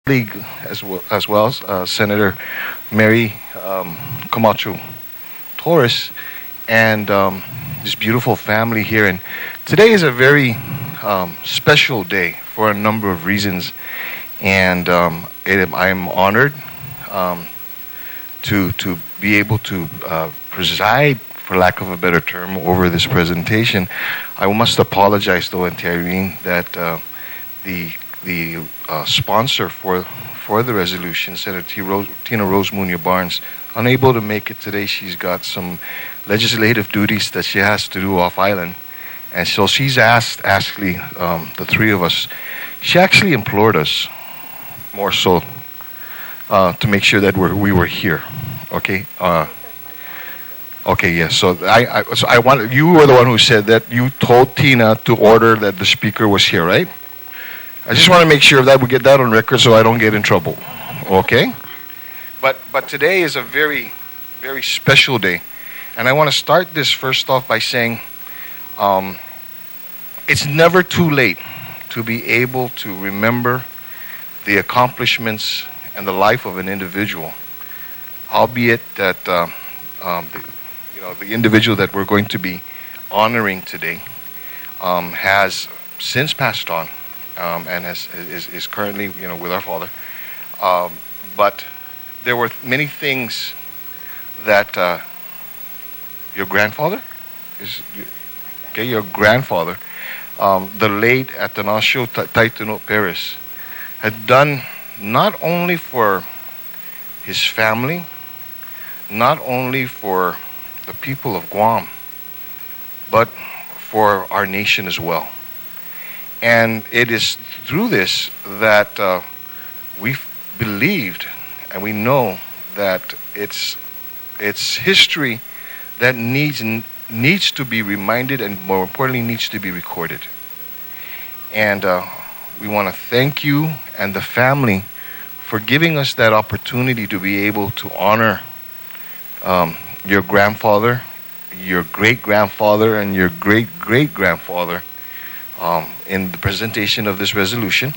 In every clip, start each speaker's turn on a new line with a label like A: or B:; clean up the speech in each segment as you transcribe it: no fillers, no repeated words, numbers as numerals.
A: League as well as Senator Mary Camacho Torres, and this beautiful family here. And today is a very special day for a number of reasons, and I am honored to be able to preside, for lack of a better term, over this presentation. I must apologize, though, Auntie Irene, that the sponsor for the resolution, Senator Tina Rose Muña Barnes, unable to make it today. She's got some legislative duties that she has to do off island, and so she's asked actually the three of us. She actually implored us more so to make sure that we were here. Okay. Okay, yes. So I want, you were the one who said that you told Tina to order that the speaker was here, right? I just want to make sure that we get that on record so I don't get in trouble. Okay? But today is a very, very special day. And I want to start this first off by saying it's never too late to be able to remember the accomplishments and the life of an individual, albeit that the individual that we're going to be honoring today has since passed on. And is currently, with our father. But there were many things that your grandfather, your grandfather, the late Atanasio Taitano Perez, had done not only for his family, not only for the people of Guam, but for our nation as well. And it is through this that we've believed and we know that it's history that needs to be reminded, and more importantly needs to be recorded. And we want to thank you and the family for giving us that opportunity to be able to honor your grandfather, your great-grandfather, and your great-great-grandfather in the presentation of this resolution.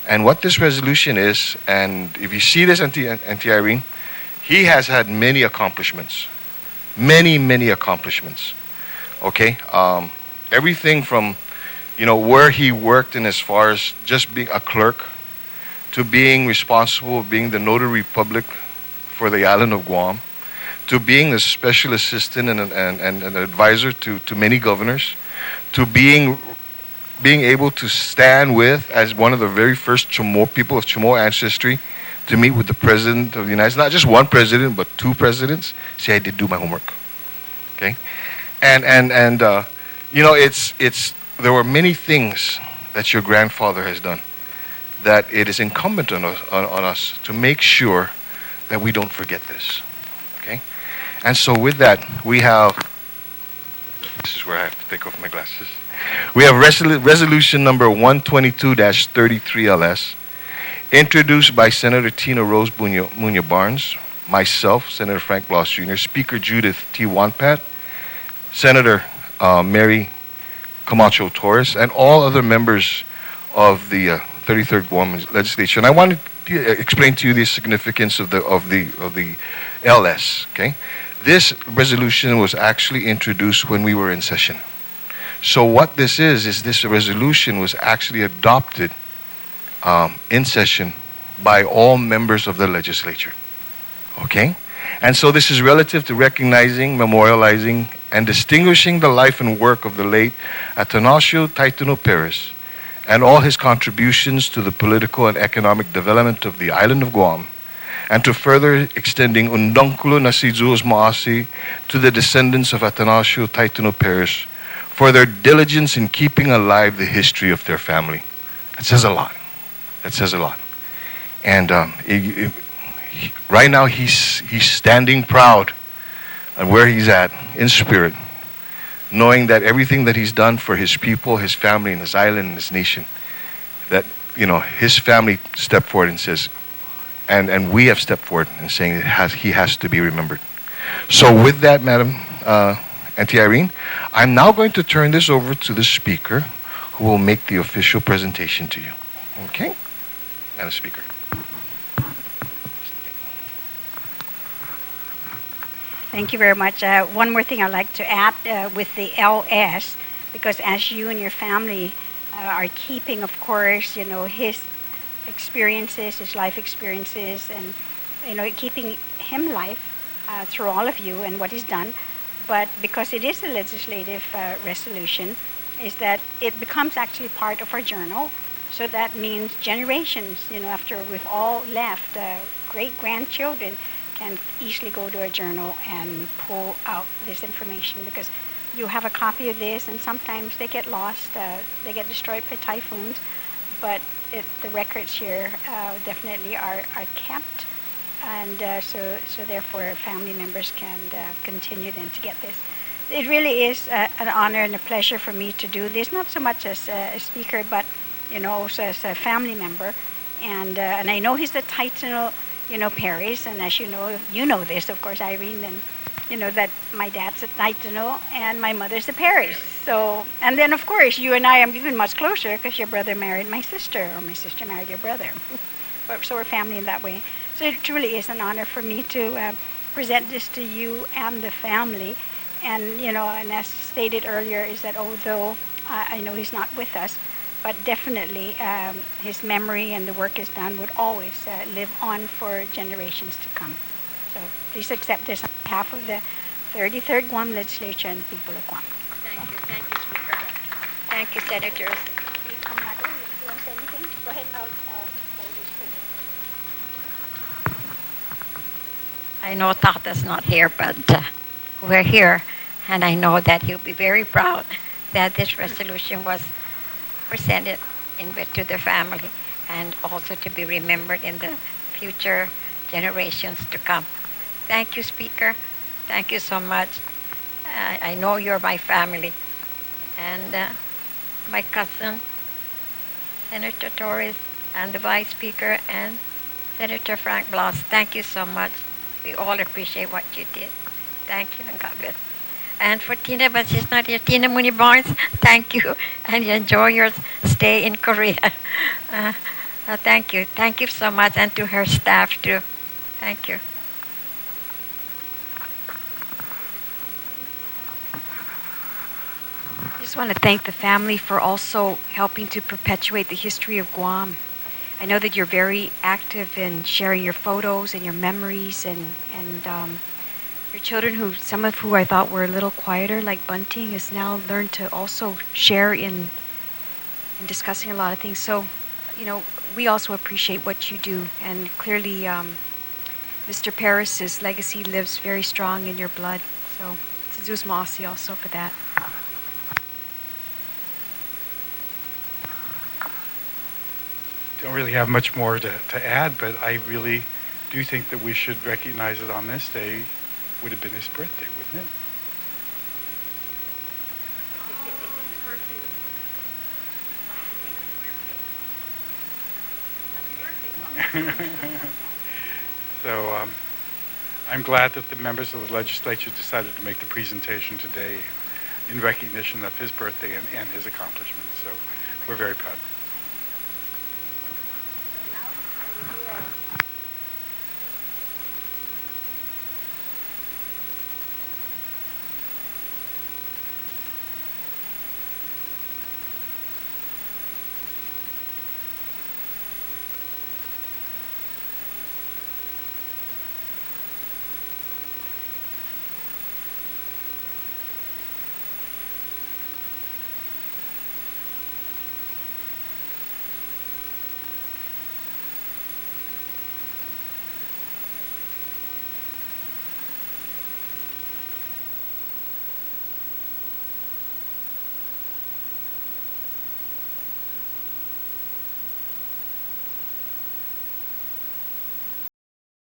A: And what this resolution is, and if you see this, Auntie Irene, he has had many accomplishments. Many accomplishments. Okay? Everything from, where he worked in as far as just being a clerk, to being responsible, being the notary public for the island of Guam, to being a special assistant and an advisor to many governors, to being able to stand with, as one of the very first people of Chamorro ancestry, to meet with the President of the United States. Not just one president, but two presidents. See, I did do my homework. Okay? And there were many things that your grandfather has done that it is incumbent on us to make sure that we don't forget this. Okay? And so with that, we have, this is where I have to take off my glasses. We have resolution number 122-33 LS, introduced by Senator Tina Rose Muña Barnes, myself, Senator Frank Blas Jr., Speaker Judith T. Wonpat, Senator Mary Camacho Torres, and all other members of the 33rd Guam legislature. And I want to explain to you the significance of the LS. Okay, this resolution was actually introduced when we were in session. So what this is this resolution was actually adopted in session by all members of the legislature. Okay? And so this is relative to recognizing, memorializing, and distinguishing the life and work of the late Atanasio Taitano Perez and all his contributions to the political and economic development of the island of Guam, and to further extending Dångkolo Nasizuos Maasi to the descendants of Atanasio Taitano Perez for their diligence in keeping alive the history of their family. That says a lot. That says a lot. And right now he's standing proud on where he's at in spirit, knowing that everything that he's done for his people, his family, and his island, and his nation, that his family stepped forward and says, and we have stepped forward and saying he has to be remembered. So with that, Madam Auntie Irene, I'm now going to turn this over to the speaker, who will make the official presentation to you. Okay? Madam Speaker.
B: Thank you very much. One more thing I'd like to add with the LS, because as you and your family are keeping, of course, his experiences, his life experiences, and keeping him life through all of you and what he's done. But because it is a legislative resolution, is that it becomes actually part of our journal. So that means generations, after we've all left, great grandchildren can easily go to a journal and pull out this information, because you have a copy of this, and sometimes they get lost, they get destroyed by typhoons, but the records here definitely are kept, and so therefore family members can continue then to get this. It really is an honor and a pleasure for me to do this, not so much as a speaker, but also as a family member, and I know he's the Taitano, Perez, and as you know this, of course, Irene, and that my dad's a Taitano and my mother's a Perez. So, and then of course you and I are even much closer because your brother married my sister, or my sister married your brother. So we're family in that way. So it truly is an honor for me to present this to you and the family. And and as stated earlier, is that although I know he's not with us, but definitely his memory and the work he's done would always live on for generations to come. So please accept this on behalf of the 33rd Guam Legislature and the people of Guam.
C: Thank you, Speaker. Thank you, Senators.
B: You want to say anything? Go ahead, I'll hold this for you.
C: I know Tata's not here, but we're here, and I know that he'll be very proud that this resolution was presented to the family, and also to be remembered in the future generations to come. Thank you, Speaker. Thank you so much. I know you're my family, and my cousin, Senator Torres, and the Vice Speaker, and Senator Frank Blas. Thank you so much. We all appreciate what you did. Thank you, and God bless. And for Tina, but she's not here, Tina Muña Barnes, thank you, and enjoy your stay in Korea. Thank you. Thank you so much, and to her staff too. Thank you.
D: I just want to thank the family for also helping to perpetuate the history of Guam. I know that you're very active in sharing your photos and your memories, and your children, some of who I thought were a little quieter, like Bunting, has now learned to also share in discussing a lot of things. So, we also appreciate what you do, and clearly Mr. Perez's legacy lives very strong in your blood. So, Tzuz Maasi also for that.
E: Don't really have much more to add, but I really do think that we should recognize it on this day. Would have been his birthday, wouldn't it? So I'm glad that the members of the legislature decided to make the presentation today in recognition of his birthday and his accomplishments. So we're very proud.